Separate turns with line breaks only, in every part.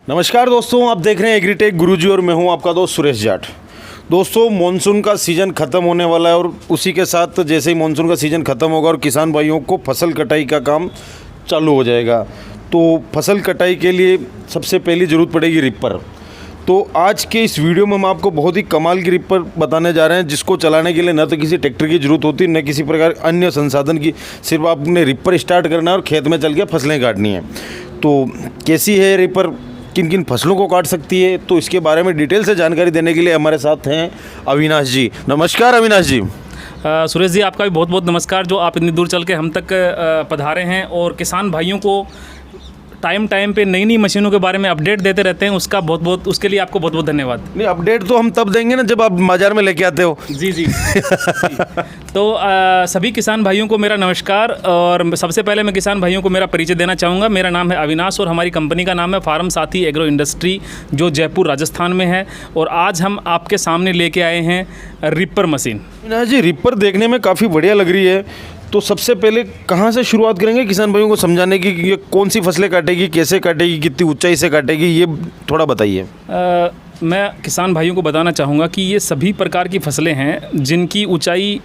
नमस्कार दोस्तों, आप देख रहे हैं एग्रीटेक गुरुजी और मैं हूं आपका दोस्त सुरेश जाट। दोस्तों, मानसून का सीज़न ख़त्म होने वाला है और उसी के साथ जैसे ही मानसून का सीज़न ख़त्म होगा और किसान भाइयों को फसल कटाई का काम चालू हो जाएगा, तो फसल कटाई के लिए सबसे पहली ज़रूरत पड़ेगी रिपर। तो आज के इस वीडियो में हम आपको बहुत ही कमाल की रिपर बताने जा रहे हैं, जिसको चलाने के लिए न तो किसी ट्रैक्टर की ज़रूरत होती, न किसी प्रकार अन्य संसाधन की। सिर्फ आपने रिपर स्टार्ट करना है और खेत में चल के फसलें काटनी है। तो कैसी है रिपर, किन किन फसलों को काट सकती है, तो इसके बारे में डिटेल से जानकारी देने के लिए हमारे साथ हैं अविनाश जी। नमस्कार अविनाश जी।
सुरेश जी, आपका भी बहुत बहुत नमस्कार, जो आप इतनी दूर चल के हम तक पधारे हैं और किसान भाइयों को टाइम पे नई नई मशीनों के बारे में अपडेट देते रहते हैं। उसके लिए आपको बहुत बहुत धन्यवाद।
नहीं, अपडेट तो हम तब देंगे ना जब आप बाज़ार में लेके आते हो।
जी। तो सभी किसान भाइयों को मेरा नमस्कार। और सबसे पहले मैं किसान भाइयों को मेरा परिचय देना चाहूँगा। मेरा नाम है अविनाश और हमारी कंपनी का नाम है फार्म साथी एग्रो इंडस्ट्री, जो जयपुर राजस्थान में है। और आज हम आपके सामने लेके आए हैं रिपर मशीन।
अविनाश जी, रिपर देखने में काफ़ी बढ़िया लग रही है, तो सबसे पहले कहाँ से शुरुआत करेंगे किसान भाइयों को समझाने की कि ये कौन सी फसलें काटेगी, कैसे काटेगी, कितनी ऊंचाई से काटेगी, ये थोड़ा बताइए।
मैं किसान भाइयों को बताना चाहूँगा कि ये सभी प्रकार की फसलें हैं जिनकी ऊंचाई,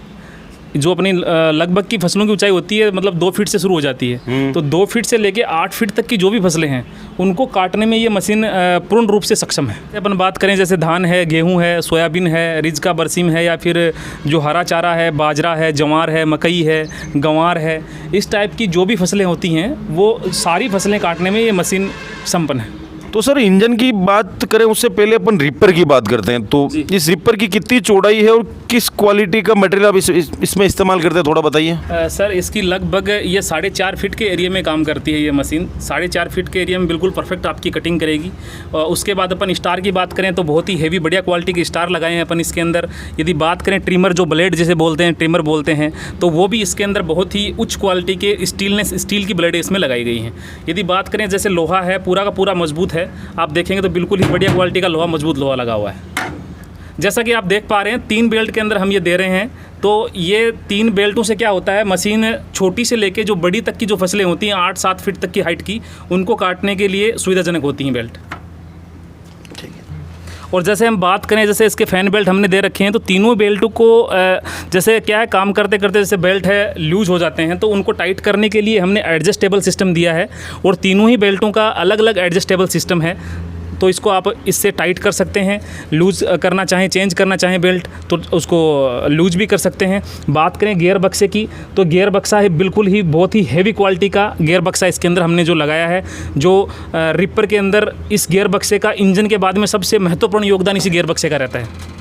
जो अपनी लगभग की फसलों की ऊंचाई होती है, मतलब 2 फीट से शुरू हो जाती है। तो 2 फीट से लेके 8 फीट तक की जो भी फसलें हैं उनको काटने में ये मशीन पूर्ण रूप से सक्षम है। अपन बात करें जैसे धान है, गेहूं है, सोयाबीन है, रिज का बरसीम है, या फिर जो हरा चारा है, बाजरा है, जवार है, मकई है, गंवार है, इस टाइप की जो भी फसलें होती हैं वो सारी फसलें काटने में ये मशीन संपन्न है।
तो सर, इंजन की बात करें उससे पहले अपन रिपर की बात करते हैं। तो इस रिपर की कितनी चौड़ाई है और किस क्वालिटी का मटेरियल आप इसमें इस्तेमाल करते हैं, थोड़ा बताइए।
सर, इसकी लगभग ये 4.5 फीट के एरिया में काम करती है ये मशीन। 4.5 फीट के एरिया में बिल्कुल परफेक्ट आपकी कटिंग करेगी। उसके बाद अपन स्टार की बात करें तो बहुत ही हेवी बढ़िया क्वालिटी के स्टार लगाए हैं अपन इसके अंदर। यदि बात करें ट्रिमर, जो ब्लेड जिसे बोलते हैं, ट्रिमर बोलते हैं, तो वो भी इसके अंदर बहुत ही उच्च क्वालिटी के स्टील की ब्लेड इसमें लगाई गई हैं। यदि बात करें जैसे लोहा है, पूरा का पूरा मजबूत है। आप देखेंगे तो बिल्कुल ही बढ़िया क्वालिटी का लोहा, मजबूत लोहा लगा हुआ है। जैसा कि आप देख पा रहे हैं 3 बेल्ट के अंदर हम ये दे रहे हैं। तो ये 3 बेल्टों से क्या होता है, मशीन छोटी से लेके जो बड़ी तक की जो फसलें होती हैं 8-7 फीट तक की हाइट की, उनको काटने के लिए सुविधाजनक होती हैं बेल्ट। और जैसे हम बात करें, जैसे इसके फैन बेल्ट हमने दे रखे हैं, तो तीनों बेल्टों को जैसे क्या है, काम करते करते जैसे बेल्ट है लूज हो जाते हैं, तो उनको टाइट करने के लिए हमने एडजस्टेबल सिस्टम दिया है। और तीनों ही बेल्टों का अलग अलग एडजस्टेबल सिस्टम है, तो इसको आप इससे टाइट कर सकते हैं। लूज़ करना चाहें, चेंज करना चाहें बेल्ट, तो उसको लूज भी कर सकते हैं। बात करें गियर बक्से की, तो गियर बक्सा है बिल्कुल ही बहुत ही हेवी क्वालिटी का गियर बक्सा इसके अंदर हमने जो लगाया है। जो रिपर के अंदर इस गियर बक्से का इंजन के बाद में सबसे महत्वपूर्ण योगदान इसी गियर बक्से का रहता है।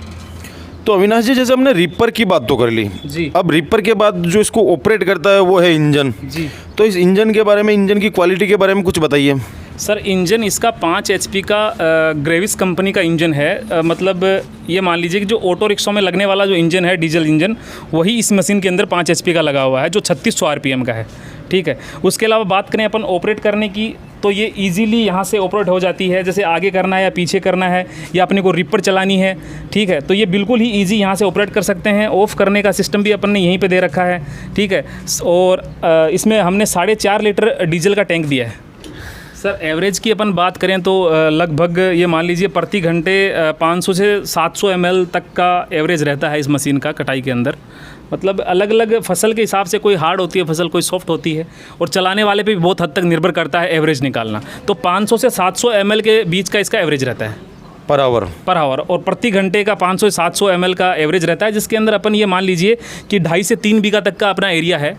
तो अविनाश जी, जैसे हमने रिपर की बात तो कर ली
जी, अब
रिपर के बाद जो इसको ऑपरेट करता है वो है इंजन
जी।
तो इस इंजन के बारे में, इंजन की क्वालिटी के बारे में कुछ बताइए।
सर, इंजन इसका 5 HP का ग्रेविस कंपनी का इंजन है। मतलब ये मान लीजिए कि जो ऑटो रिक्शा में लगने वाला जो इंजन है, डीजल इंजन, वही इस मशीन के अंदर 5 HP का लगा हुआ है, जो 3600 RPM का है। ठीक है। उसके अलावा बात करें अपन ऑपरेट करने की, तो ये इजीली यहाँ से ऑपरेट हो जाती है। जैसे आगे करना है या पीछे करना है, या अपने को रिपर चलानी है, ठीक है, तो ये बिल्कुल ही इजी यहाँ से ऑपरेट कर सकते हैं। ऑफ़ करने का सिस्टम भी अपन ने यहीं पे दे रखा है। ठीक है। और इसमें हमने 4.5 लीटर डीजल का टैंक दिया है। सर, एवरेज की अपन बात करें तो लगभग ये मान लीजिए प्रति घंटे 500 से 700 ml तक का एवरेज रहता है इस मशीन का कटाई के अंदर। मतलब अलग अलग फसल के हिसाब से, कोई हार्ड होती है फसल, कोई सॉफ्ट होती है, और चलाने वाले पे भी बहुत हद तक निर्भर करता है एवरेज निकालना। तो 500 से 700 ml के बीच का इसका एवरेज रहता है पर आवर। और प्रति घंटे का 500 से 700 ml का एवरेज रहता है, जिसके अंदर अपन ये मान लीजिए कि 2.5 से 3 बीघा तक का अपना एरिया है।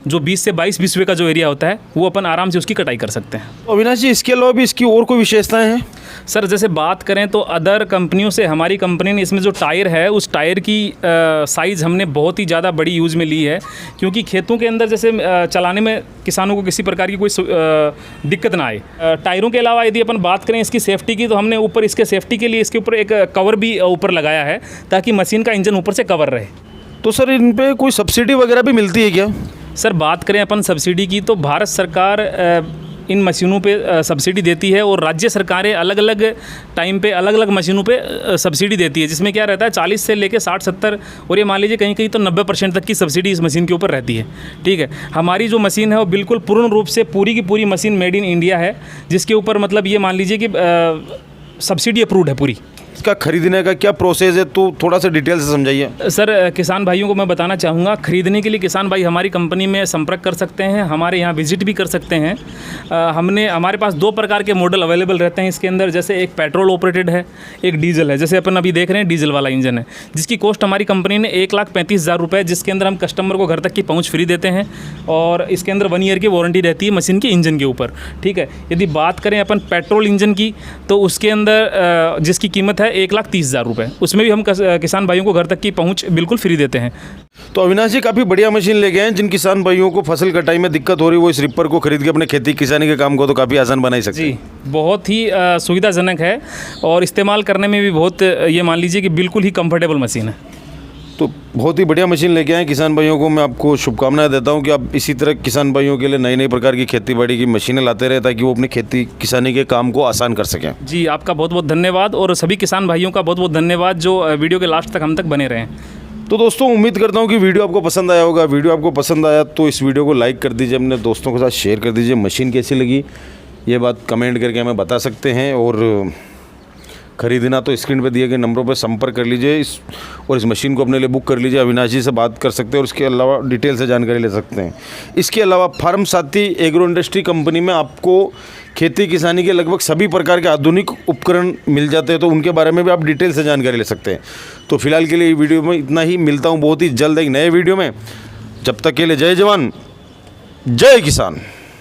जो 20 से 22 बिस्वे का जो एरिया होता है, वो अपन आराम से उसकी कटाई कर सकते हैं।
तो अविनाश जी, इसके अलावा भी इसकी और कोई विशेषताएं हैं?
सर, जैसे बात करें तो अदर कंपनियों से हमारी कंपनी ने इसमें जो टायर है, उस टायर की साइज़ हमने बहुत ही ज़्यादा बड़ी यूज़ में ली है, क्योंकि खेतों के अंदर जैसे चलाने में किसानों को किसी प्रकार की कोई दिक्कत ना आए। टायरों के अलावा यदि अपन बात करें इसकी सेफ्टी की, तो हमने ऊपर इसके सेफ्टी के लिए इसके ऊपर एक कवर भी ऊपर लगाया है, ताकि मशीन का इंजन ऊपर से कवर रहे।
तो सर, इन पर कोई सब्सिडी वगैरह भी मिलती है क्या?
सर, बात करें अपन सब्सिडी की, तो भारत सरकार इन मशीनों पे सब्सिडी देती है और राज्य सरकारें अलग अलग टाइम पे अलग अलग मशीनों पे सब्सिडी देती है, जिसमें क्या रहता है 40 से लेके 60-70 और ये मान लीजिए कहीं कहीं तो 90% तक की सब्सिडी इस मशीन के ऊपर रहती है। ठीक है, हमारी जो मशीन है वो बिल्कुल पूर्ण रूप से पूरी की पूरी मशीन मेड इन इंडिया है, जिसके ऊपर मतलब ये मान लीजिए कि सब्सिडी अप्रूव्ड है पूरी।
इसका खरीदने का क्या प्रोसेस है, तो थोड़ा सा डिटेल से समझाइए।
सर, किसान भाइयों को मैं बताना चाहूँगा, ख़रीदने के लिए किसान भाई हमारी कंपनी में संपर्क कर सकते हैं, हमारे यहाँ विजिट भी कर सकते हैं। हमारे पास 2 प्रकार के मॉडल अवेलेबल रहते हैं इसके अंदर, जैसे एक पेट्रोल ऑपरेटेड है, एक डीजल है। जैसे अपन अभी देख रहे हैं डीजल वाला इंजन है, जिसकी कॉस्ट हमारी कंपनी ने 1,35,000 रुपये, जिसके अंदर हम कस्टमर को घर तक की पहुँच फ्री देते हैं और इसके अंदर 1 ईयर की वारंटी रहती है मशीन के इंजन के ऊपर। ठीक है, यदि बात करें अपन पेट्रोल इंजन की, तो उसके अंदर जिसकी कीमत है 1,30,000 रुपये, उसमें भी हम किसान भाइयों को घर तक की पहुंच बिल्कुल फ्री देते हैं।
तो अविनाश जी काफ़ी बढ़िया मशीन ले गए हैं, जिन किसान भाइयों को फसल कटाई में दिक्कत हो रही है वो इस रिपर को खरीद के अपने खेती किसानी के काम को तो काफ़ी आसान बना ही सकते हैं।
जी, बहुत ही सुविधाजनक है और इस्तेमाल करने में भी बहुत, ये मान लीजिए कि बिल्कुल ही कंफर्टेबल मशीन है।
तो बहुत ही बढ़िया मशीन लेके आए किसान भाइयों को। मैं आपको शुभकामनाएं देता हूं कि आप इसी तरह किसान भाइयों के लिए नई नई प्रकार की खेती बाड़ी की मशीनें लाते रहे, ताकि वो अपनी खेती किसानी के काम को आसान कर सकें।
जी, आपका बहुत बहुत धन्यवाद और सभी किसान भाइयों का बहुत बहुत धन्यवाद जो वीडियो के लास्ट तक हम तक बने रहें।
तो दोस्तों, उम्मीद करता हूं कि वीडियो आपको पसंद आया होगा। वीडियो आपको पसंद आया तो इस वीडियो को लाइक कर दीजिए, अपने दोस्तों के साथ शेयर कर दीजिए। मशीन कैसी लगी ये बात कमेंट करके हमें बता सकते हैं, और खरीदना तो स्क्रीन पे दिए गए नंबरों पर संपर्क कर लीजिए इस मशीन को अपने लिए बुक कर लीजिए। अविनाश जी से बात कर सकते हैं और इसके अलावा डिटेल से जानकारी ले सकते हैं। इसके अलावा फार्म साथी एग्रो इंडस्ट्री कंपनी में आपको खेती किसानी के लगभग सभी प्रकार के आधुनिक उपकरण मिल जाते हैं, तो उनके बारे में भी आप डिटेल से जानकारी ले सकते हैं। तो फिलहाल के लिए वीडियो में इतना ही, मिलता हूँ बहुत ही जल्द एक नए वीडियो में। जब तक के लिए जय जवान जय किसान।